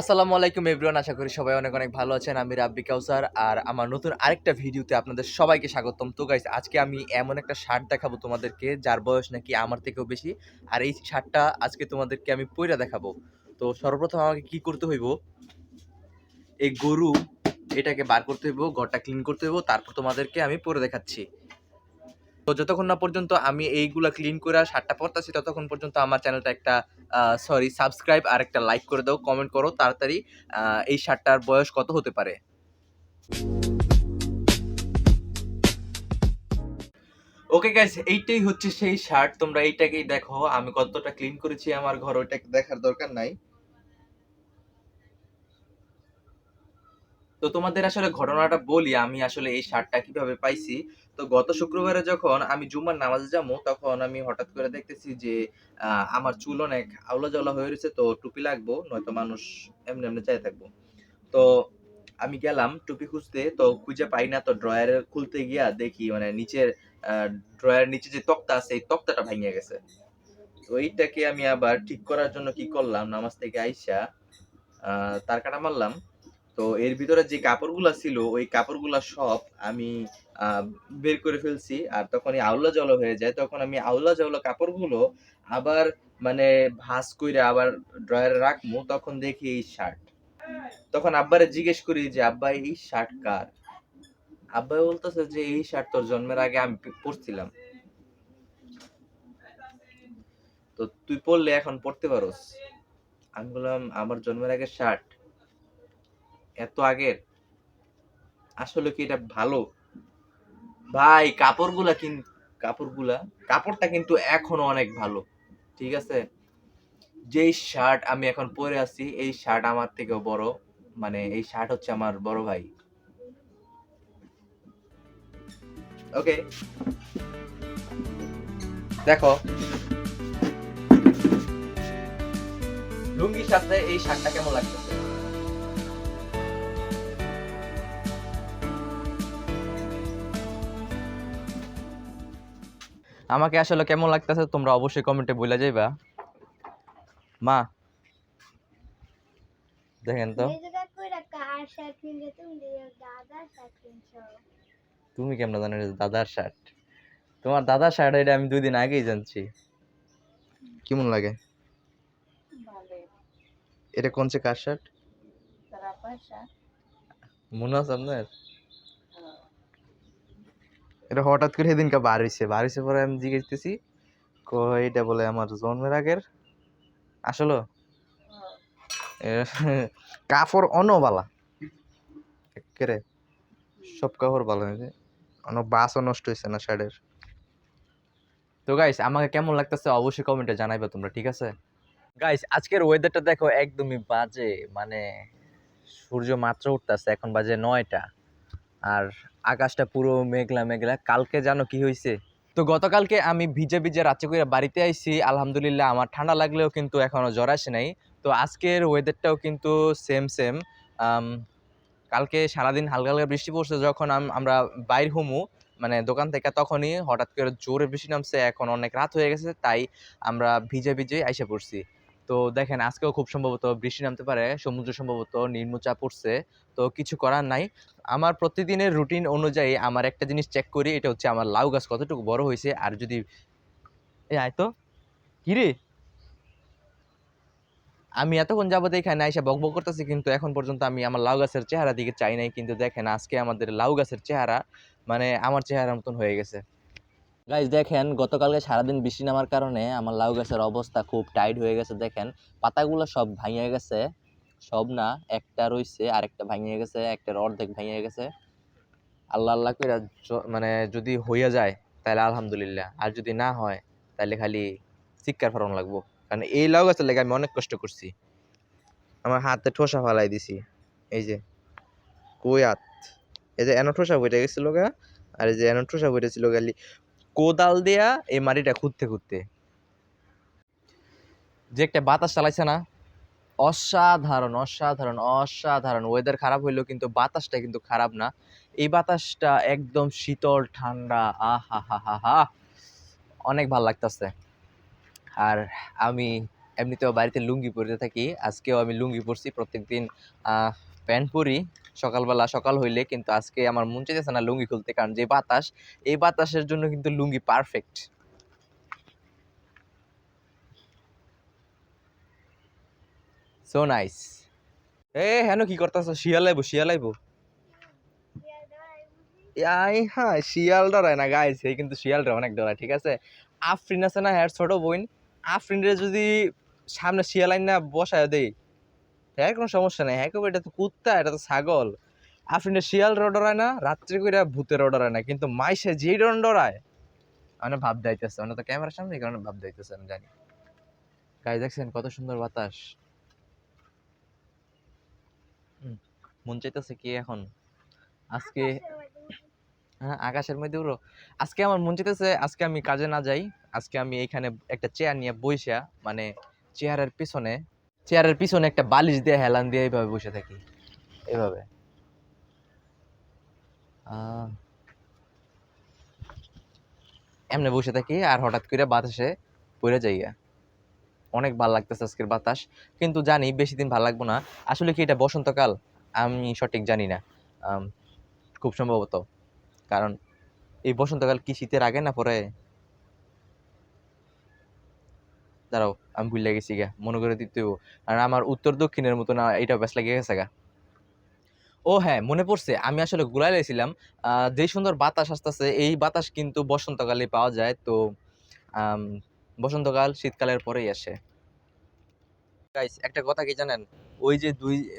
আসসালামু আলাইকুম এভরিওয়ান, আশা করি সবাই অনেক অনেক ভালো আছেন। আমি রাব্বি কাউসার আর আমার নতুন আরেকটা ভিডিওতে আপনাদের সবাইকে স্বাগতম। তো গাইস, আজকে আমি এমন একটা শার্ট দেখাবো তোমাদেরকে যার বয়স নাকি আমার থেকেও বেশি। আর এই শার্টটা আজকে তোমাদেরকে আমি পইরা দেখাবো। তো সর্বপ্রথম আমাকে কি করতে হইব, এই গরু এটাকে বার করতে হইব, ঘরটা ক্লিন করতে হইব, তারপর তোমাদেরকে আমি পরে দেখাচ্ছি। তো যতক্ষণ না পর্যন্ত আমি এইগুলা ক্লিন করে শার্টটা পরতাছি ততক্ষণ পর্যন্ত আমার চ্যানেলটা একটা সাবস্ক্রাইব আর একটা লাইক করে দাও, কমেন্ট করো তাড়াতাড়ি এই শার্টটার বয়স কত হতে পারে। ওকে গাইস, এইটাই হচ্ছে সেই শার্ট। তোমরা এইটাকেই দেখো, আমি কতটা ক্লিন করেছি আমার ঘর, ওইটাকে দেখার দরকার নাই। তো তোমাদের আসলে ঘটনাটা বলি, আমি আসলে এই শার্টটা কিভাবে পাইছি। তো গত শুক্রবারে যখন আমি জুম্মার নামাজে যাবো, তখন আমি হঠাৎ করে দেখতেছি যে আমার চুল অনেক আউলা জাউলা হয়ে রয়েছে, তো টুপি লাগবো, নয়তো মানুষ এমনি এমনি চাই থাকবো। তো আমি গেলাম টুপি খুঁজতে, তো খুঁজে পাই না। তো ড্রয়ারে খুলতে গিয়া দেখি মানে নিচের ড্রয়ারের নিচে যে তক্তা আছে এই তক্তাটা ভেঙে গেছে। তো এইটাকে আমি আবার ঠিক করার জন্য কি করলাম, নামাজ থেকে আইসা তার কাটা মারলাম। তো এর ভিতরে যে কাপড়গুলা ছিল ওই কাপড়গুলা সব আমি আহ, বের করে ফেলছি। আর তখন এই আউলা জল হয়ে যায়, তখন আমি আউলা জল কাপড়গুলো আবার মানে ভাঁজ কইরা আবার ড্রয়ারে রাখবো, তখন দেখি এই শার্ট। তখন আব্বারে জিজ্ঞেস করি যে আব্বা এই শার্ট কার। আব্বা বলতেছে যে এই শার্ট তোর জন্মের আগে আমি পরছিলাম, তো তুই পরলে এখন পরতে পারোস। আমি বললাম আমার জন্মের আগে শার্ট, এত আগের? আসলে কি এটা ভালো? ভাই কাপড়গুলা কাপড়টা কিন্তু এখনো অনেক ভালো, ঠিক আছে। যেই শার্ট আমি এখন পরে আছি এই শার্ট আমার থেকেও বড়, মানে এই শার্ট হচ্ছে আমার বড় ভাই। ওকে, দেখো লুঙ্গির সাথে এই শার্টটা কেমন লাগতেছে। আমাকে আসলে কেমন লাগতেছে তোমরা অবশ্যই কমেন্টে বলে যাইবা। মা, দেখেন তো তুমি কেমন জানো এটা দাদার শার্ট? তোমার দাদার শার্ট এটা আমি 2 দিন আগেই জানছি। কেমন লাগে? এটা কোন সে কার শার্ট মনে আছে আপনার? এটা হঠাৎ করে সেদিনকে বার হইছে পরে আমি জিজ্ঞেসতেছি, কই এটা বলে আমার জন্মের আগের। আসলে কাপড় অনবালা একেবারে, সব কাপড় ভালো হয়েছে, অন বাসও নষ্ট হয়েছে না শার্টের। তো গাইস, আমাকে কেমন লাগতেছে অবশ্যই কমেন্টে জানাইবা তোমরা, ঠিক আছে। গাইস, আজকের ওয়েদারটা দেখো একদমই বাজে, মানে সূর্য মাত্র উঠতেছে, এখন বাজে 9টা। আর আকাশটা পুরো মেঘলা মেঘলা। কালকে জানো কি হয়েছে? তো গতকালকে আমি ভিজে ভিজে রাত্রে করে বাড়িতে আইছি, আলহামদুলিল্লাহ আমার ঠান্ডা লাগলেও কিন্তু এখনো জ্বর আসে নাই। তো আজকের ওয়েদারটাও কিন্তু সেম সেম। কালকে সারাদিন হালকা হালকা বৃষ্টি পড়ছে, যখন আমরা বাইর হমু মানে দোকান থেকে, তখনই হঠাৎ করে জোরে বৃষ্টি নামছে। এখন অনেক রাত হয়ে গেছে, তাই আমরা ভিজে ভিজে আইসা পড়ছি। তো দেখেন আজকেও খুব সম্ভবত বৃষ্টি নামতে পারে, সমুদ্র সম্ভবত নিম্নচাপ পড়ছে। তো কিছু করার নাই। আমার প্রতিদিনের রুটিন অনুযায়ী আমার একটা জিনিস চেক করি, এটা হচ্ছে আমার লাউ গাছ কতটুকু বড় হয়েছে। আর যদি আয় তো কি রে, আমি এতক্ষণ যাবত এখানে এসে বকবক করতেছি, কিন্তু এখন পর্যন্ত আমি আমার লাউ গাছের চেহারা দিকে চাই নাই। কিন্তু দেখেন আজকে আমাদের লাউ গাছের চেহারা মানে আমার চেহারার মতন হয়ে গেছে। গাইজ দেখেন, গতকালকে সারাদিন বৃষ্টি নামার কারণে আমার লাউ গাছের অবস্থা খুব টাইট হয়ে গেছে। দেখেন পাতাগুলো সব ভাঙিয়ে গেছে, সব না, একটা রইছে, আরেকটা ভাঙিয়ে গেছে, একটার অর্ধেক ভাঙিয়ে গেছে। আল্লাহ আল্লাহ করে মানে যদি হইয়া যায় তাহলে আলহামদুলিল্লাহ, আর যদি না হয় তাহলে খালি চিৎকার ফরানো লাগবো। কারণ এই লাউ গাছের লেগে আমি অনেক কষ্ট করছি, আমার হাতে ঠোসা ফালাই দিছি। এই যে কই হাত, এই যে এনো ঠোসা বইটা গেছিল গা, আর এই যে এনো ঠোসা বইটা ছিল গালি কোদাল দেয়া এই মাটিটা খুঁড়তে খুঁড়তে। যে একটা বাতাস চালাইছে না, অসাধারণ অসাধারণ অসাধারণ। ওয়েদার খারাপ হইলেও কিন্তু বাতাসটা কিন্তু খারাপ না। এই বাতাসটা একদম শীতল ঠান্ডা, আহা হা হা হা, অনেক ভাল লাগতেছে। আর আমি এমনিতেও বাড়িতে লুঙ্গি পরতে থাকি, আজকেও আমি লুঙ্গি পরছি। প্রত্যেকদিন প্যান্ট পরি সকালবেলা, সকাল হইলে, কিন্তু আজকে আমার মন চাইতেছে না লুঙ্গি খুলতে, কারণ যে বাতাস, এই বাতাসের জন্য কিন্তু লুঙ্গি পারফেক্ট। So nice. হেন কি করতেছ? শিয়াল আইবো, শিয়াল আইবো। হ্যাঁ, শিয়াল ডরায় না গাইস, এই কিন্তু শিয়ালটা অনেক ডরায়, ঠিক আছে? আফরিন আছে না, হ্যাঁ ছোট বোন, আফরিনের যদি সামনে শিয়াল আইন না বসায় দেই, হ্যাঁ কোনো সমস্যা নেই। হ্যাঁ এটা তো কুত্তা, এটা তো ছাগল। আফরিনের শিয়াল ডরায় না, রাত্রে কইরা ভূতের ডরায় না, কিন্তু মাইসে যে ডরায়, মানে ভাব দাইতেছে, মানে তো ক্যামেরার সামনে, এই কারণে ভাব দাইতেছে, আমি জানি। গাইস দেখছেন কত সুন্দর বাতাস। মন চাইতেছে কি এখন আজকে, হ্যাঁ আকাশের মধ্যে উড়ো। আজকে আমার মন চাইতেছে আজকে আমি কাজে না যাই, আজকে আমি এইখানে একটা চেয়ার নিয়ে বইসা, মানে চেয়ারের পিছনে, চেয়ারের পিছনে একটা বালিশ দিয়ে হেলান দিয়ে এইভাবে বসে থাকি, এইভাবে এমনি বসে থাকি, আর হঠাৎ করে বাতাসে পড়ে যাইয়া। অনেক ভালো লাগতেছে আজকের বাতাস, কিন্তু জানি বেশি দিন ভালো লাগবো না। আসলে কি এটা বসন্তকাল? আমি সঠিক জানি না, খুব সম্ভবত। কারণ এই বসন্তকাল কি শীতের আগে না পরে? দাঁড়াও, আমি ভুলে গেছি গা, মনে করে দিতে হইবো। আর আমার উত্তর দক্ষিণের মতো না, এটা বেশ লাগে গেছে গা। ও হ্যাঁ, মনে পড়ছে, আমি আসলে গুলাই লাইছিলাম। যে সুন্দর বাতাস আসতেছে, এই বাতাস কিন্তু বসন্তকালে পাওয়া যায়। তো আম, বসন্তকাল শীতকালের পরেই আসে। গাইস একটা কথা কি জানেন? ওই যে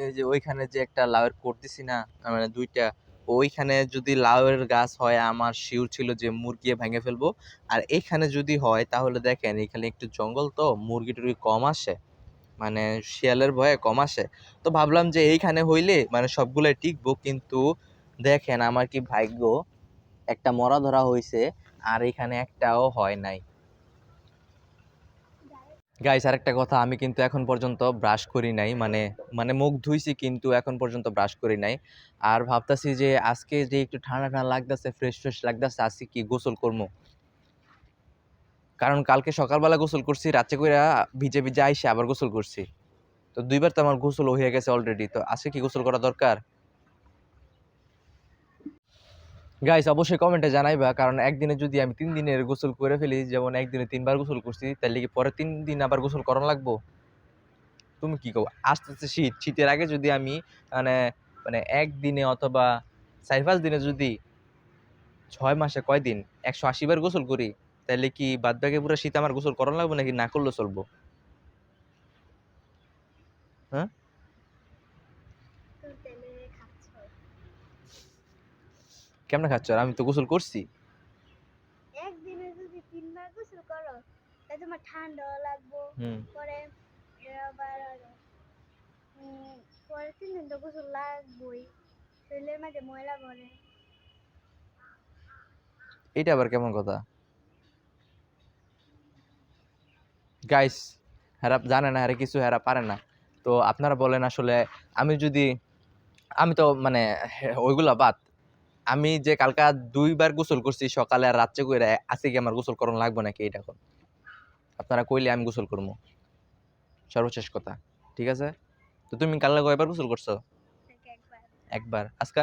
এই যে ওইখানে যে একটা লাউয়ের কোট দিছি না, মানে দুইটা, ওইখানে যদি লাউয়ের গাছ হয়, আমার শিওর ছিল যে মুরগি ভেঙে ফেলবো। আর এইখানে যদি হয় তাহলে দেখেন, এখানে একটু জঙ্গল, তো মুরগি টুরগি কম আসে, মানে শিয়ালের ভয়ে কম আসে। তো ভাবলাম যে এইখানে হইলে মানে সবগুলাই টিকবো, কিন্তু দেখেন আমার কি ভাগ্য, একটা মরা ধরা হইছে, আর এখানে একটাও হয় নাই। গাইস আরেকটা কথা, আমি কিন্তু এখন পর্যন্ত ব্রাশ করি নাই, মানে মানে মুখ ধুইছি কিন্তু এখন পর্যন্ত ব্রাশ করি নাই। আর ভাবতাছি যে আজকে যে একটু ঠান্ডা ঠান্ডা লাগতেছে, ফ্রেশ ফ্রেশ লাগতেছে, আজকে কি গোসল করবো। কারণ কালকে সকালবেলা গোসল করছি, রাত্রে কইরা ভিজে ভিজে আইসে আবার গোসল করছি। তো দুইবার তো আমার গোসল হয়ে গেছে অলরেডি, তো আজকে কি গোসল করা দরকার? গাইস অবশ্যই কমেন্টে জানাইবা, কারণ একদিনে যদি আমি 3 দিনের গোসল করে ফেলি, যেমন একদিনে 3 বার গোসল করছি, তাহলে কি পরে 3 দিন আবার গোসল করানো লাগবো? তুমি কি কও? আস্তে আস্তে শীত, শীতের আগে যদি আমি মানে মানে একদিনে অথবা 4-5 দিনে যদি 6 মাসে কয়দিন 180 বার গোসল করি, তাহলে কি বাদ বাকি পুরো শীত আমার গোসল করানো লাগবে নাকি না করলে চলবো? হ্যাঁ, কেমনে খাচ্ছ? আর আমি তো গোসল করছি। একদিনে যদি 3 বার গোসল করো তাহলে তোমার ঠান্ডাও লাগবো। পরে আবার পরে 3 দিন তো গোসল লাগবোই, শরীরের মাঝে ময়লা পড়ে। এটা আবার কেমন কথা? গাইস হেরা জানে না, হেরা কিছু হেরা পারে না। তো আপনারা বলেন আসলে, আমি যদি, আমি তো মানে ওইগুলা বাদ, আমি যে কালকা 2 বার গোসল করছি সকালে আর রাত্রে কইরা, আজকে কি আমার গোসল করানো লাগবে নাকি? এটা এখন আপনারা কইলে আমি গোসল করবো, সর্বশেষ কথা, ঠিক আছে? তো তুমি কালকে কয়বার গোসল করছো? কালকে একবার। একবার। আজকা?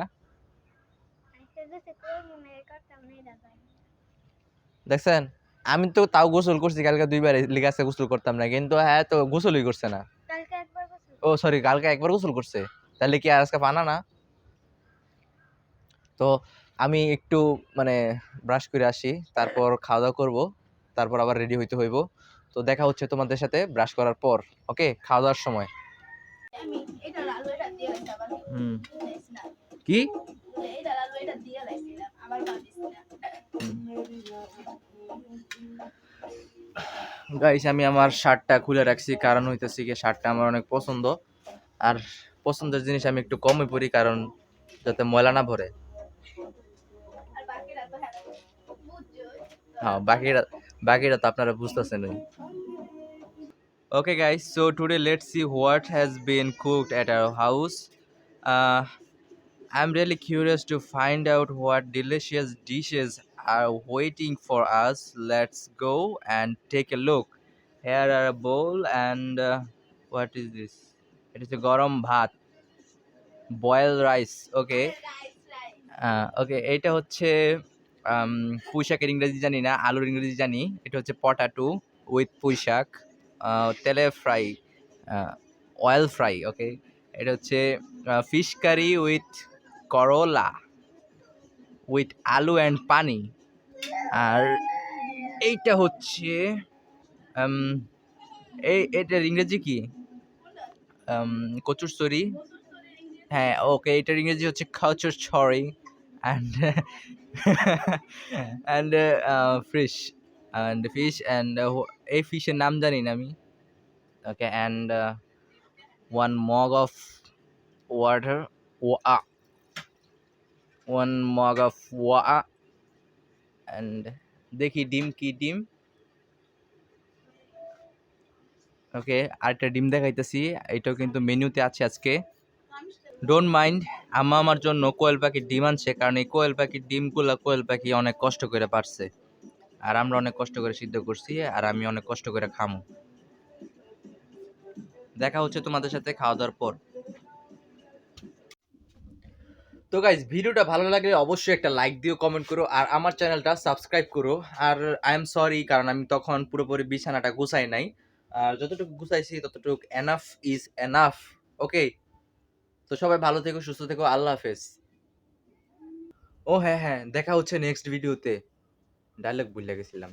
আজকে গোসল করবো না, করতাম না, এটা জানি। দেখছেন, আমি তো তাও গোসল করছি কালকে 2 বার, লিগে আজকে গোসল করতাম না, কিন্তু হ্যাঁ তো গোসলই করছে না। কালকে একবার গোসল ও করছি। সরি, কালকে একবার গোসল করছে, তাহলে কি আর আজকে পানা না? তো আমি একটু মানে ব্রাশ করে আসি, তারপর খাওয়া দাওয়া করবো, তারপর আবার রেডি হইতে হইব। তো দেখা হচ্ছে তোমাদের সাথে ব্রাশ করার পর, ওকে, খাওয়া দাওয়ার সময়। আমি এটা লাল এটা দিয়ে লাইছি আবার হুম। লাইছি না, কি? এটা লাল এটা দিয়ে লাইছিলাম আবার বাদ দিছি না। গাইস আমি আমার শার্টটা খুলে রাখছি, কারণ হইতেছে কি শার্টটা আমার অনেক পছন্দ, আর পছন্দের জিনিস আমি একটু কমই পরি, কারণ যাতে ময়লা না ভরে। আর বাকিরা তো হ্যাঁ বুঝছো। হ্যাঁ, বাকিটা বাকিটা তো আপনারা বুঝতেছেন। Okay, guys, so today let's see what has been cooked at our house. Uh, I'm really curious to find out what delicious dishes are waiting for us. Let's go and take a look. Here are a bowl and what is this? It is a গরম ভাত, boiled rice. Okay. ওকে, এটা হচ্ছে পুঁই শাকের ইংরেজি জানি না, আলুর ইংরেজি জানি। এটা হচ্ছে পটাটো উইথ পুঁই শাক, তেলে ফ্রাই, অয়েল ফ্রাই। ওকে, এটা হচ্ছে ফিশ কারি উইথ করলা উইথ আলু অ্যান্ড পানি। আর এইটা হচ্ছে এটার ইংরেজি কি? কচুরচড়ি। হ্যাঁ, ওকে, এটার ইংরেজি হচ্ছে কচুরচড়ি অ্যান্ড অ্যান্ড ফিশ অ্যান্ড এই ফিশের নাম জানি না আমি। ওকে, and one mug of water, one mug of water, and দেখি ডিম কি ডিম। ওকে, আরেকটা ডিম দেখাইতেছি, এটাও কিন্তু মেনুতে আছে আজকে। ডোন্ট মাইন্ড, আম্মা আমার জন্য কোয়েল পাখির ডিম আনছে, কারণ এই কোয়েল পাখির ডিমগুলা কোয়েল পাখি অনেক কষ্ট করে পারছে, আর আমরা অনেক কষ্ট করে সিদ্ধ করছি, আর আমি অনেক কষ্ট করে খামু। দেখা হচ্ছে তোমাদের সাথে খাওয়া দাওয়ার পর। তো গাইজ, ভিডিওটা ভালো লাগলে অবশ্যই একটা লাইক দিও, কমেন্ট করো, আর আমার চ্যানেলটা সাবস্ক্রাইব করো। আর আই এম সরি, কারণ আমি তখন পুরোপুরি বিছানাটা গুছাই নাই, আর যতটুকু গুছাইছি ততটুকু এনাফ ইজ এনাফ। ওকে, তো সবাই ভালো থেকো, সুস্থ থেকো, আল্লাহ হাফেজ। ও হ্যাঁ হ্যাঁ, দেখা হচ্ছে নেক্সট ভিডিওতে। ডায়লগ ভুলে গেছিলাম।